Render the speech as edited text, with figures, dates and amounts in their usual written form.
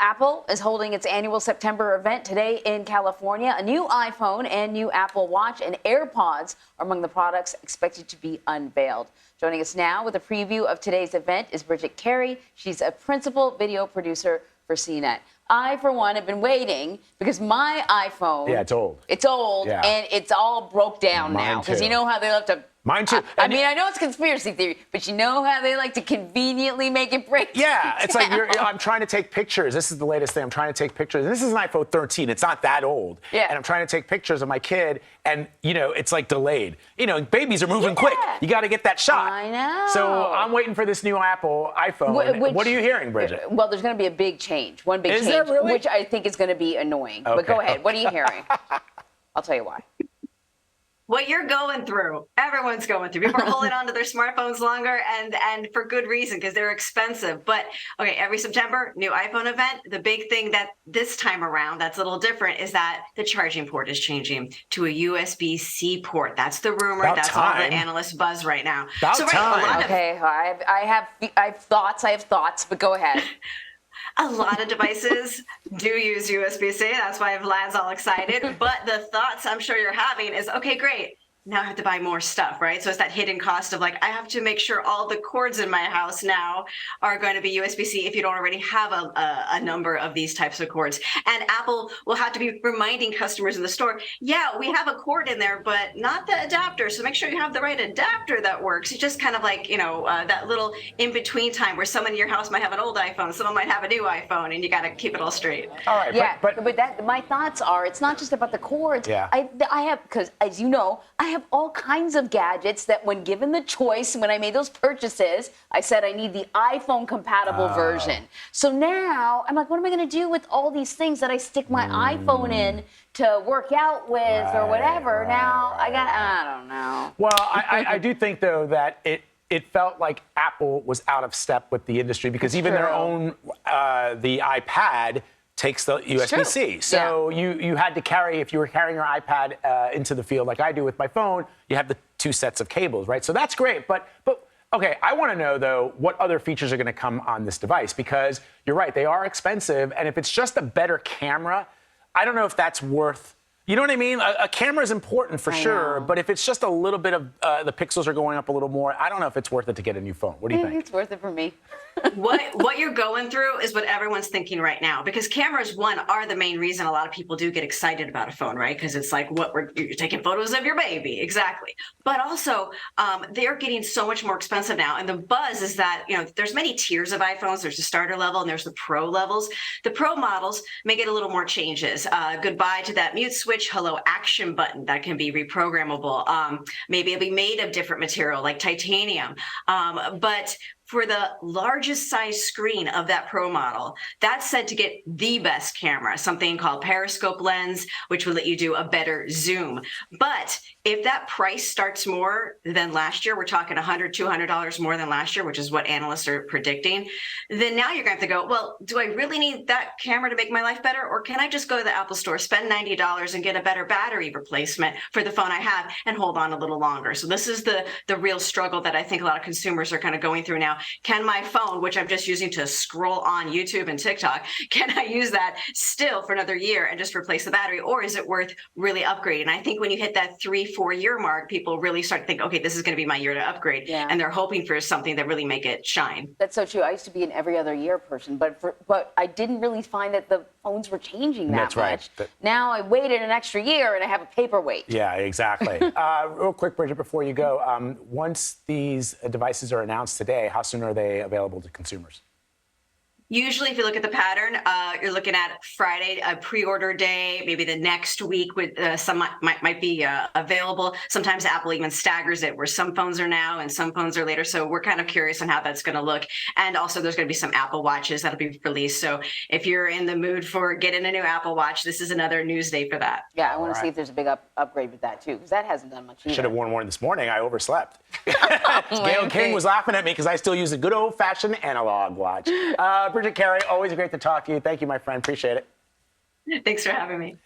Apple is holding its annual September event today in California. A new iPhone and new Apple Watch and AirPods are among the products expected to be unveiled. Joining us now with a preview of today's event is Bridget Carey. She's a principal video producer for CNET. I, for one, have been waiting because my iPhone... Yeah, it's old. It's old, yeah. And it's all broke down now. Because you know how they love to... Mine too. I mean, I know it's conspiracy theory, but you know how they like to conveniently make it break. Yeah, it's like I'm trying to take pictures. This is the latest thing. I'm trying to take pictures. And this is an iPhone 13. It's not that old. Yeah. And I'm trying to take pictures of my kid, and it's like delayed. Babies are moving quick. You got to get that shot. I know. So I'm waiting for this new Apple iPhone. What are you hearing, Bridget? Well, there's going to be a big change. One big change, there really? which I think is going to be annoying. Okay. But go ahead. What are you hearing? I'll tell you why. What you're going through, everyone's going through. People are holding on to their smartphones longer, and for good reason, because they're expensive. But okay, every September, new iPhone event. The big thing that this time around that's a little different is that the charging port is changing to a USB-C port. That's the rumor. About that's time. all the analysts buzz right now. About time. Okay, I have thoughts, but go ahead. A lot of devices do use USB-C. That's why Vlad's all excited. But the thoughts I'm sure you're having is, okay, great. Now I have to buy more stuff, right? So it's that hidden cost of I have to make sure all the cords in my house now are going to be USB-C if you don't already have a number of these types of cords. And Apple will have to be reminding customers in the store, yeah, we have a cord in there, but not the adapter. So make sure you have the right adapter that works. It's just kind of like, that little in-between time where someone in your house might have an old iPhone, someone might have a new iPhone, and you got to keep it all straight. All right, yeah, but that, my thoughts are, it's not just about the cords. Yeah. I have, because as you know, I have all kinds of gadgets that when given the choice, when I made those purchases, I said I need the iPhone compatible version. So now I'm like, what am I going to do with all these things that I stick my iPhone in to work out with or whatever? Now I don't know. Well, I do think, though, that it felt like Apple was out of step with the industry because even their own, the iPad takes the USB-C. So you had to carry, if you were carrying your iPad into the field like I do with my phone, you have the two sets of cables, right? So that's great. But okay, I want to know, though, what other features are going to come on this device, because you're right, they are expensive. And if it's just a better camera, I don't know if that's worth... You know what I mean? A camera is important for sure, but if it's just a little bit of the pixels are going up a little more, I don't know if it's worth it to get a new phone. What do you think? It's worth it for me. What you're going through is what everyone's thinking right now, because cameras, one, are the main reason a lot of people do get excited about a phone, right? Because it's like you're taking photos of your baby, exactly. But also, they're getting so much more expensive now, and the buzz is that there's many tiers of iPhones. There's the starter level and there's the pro levels. The pro models may get a little more changes. Goodbye to that mute switch, hello action button that can be reprogrammable. Maybe it'll be made of different material like titanium, but for the largest size screen of that Pro model, that's said to get the best camera, something called periscope lens, which will let you do a better zoom. But if that price starts more than last year, we're talking $100, $200 more than last year, which is what analysts are predicting, then now you're going to have to go, well, do I really need that camera to make my life better? Or can I just go to the Apple store, spend $90 and get a better battery replacement for the phone I have and hold on a little longer? So this is the real struggle that I think a lot of consumers are kind of going through now. Can my phone, which I'm just using to scroll on YouTube and TikTok, can I use that still for another year and just replace the battery? Or is it worth really upgrading? And I think when you hit that 3-4 year mark, people really start to think, okay, this is going to be my year to upgrade. Yeah. And they're hoping for something that really make it shine. That's so true. I used to be an every other year person, but I didn't really find that the phones were changing that much. Right. Now I waited an extra year and I have a paperweight. Yeah, exactly. Real quick, Bridget, before you go, once these devices are announced today, how soon are they available to consumers? Usually, if you look at the pattern, you're looking at Friday, a pre-order day, maybe the next week with some might be available. Sometimes Apple even staggers it, where some phones are now and some phones are later. So we're kind of curious on how that's going to look. And also, there's going to be some Apple Watches that'll be released. So if you're in the mood for getting a new Apple Watch, this is another news day for that. Yeah, I want to see if there's a big upgrade with that too, because that hasn't done much either. Should have worn one this morning. I overslept. Gail King was laughing at me because I still use a good old-fashioned analog watch. Bridget Carey, always great to talk to you. Thank you, my friend. Appreciate it. Thanks for having me.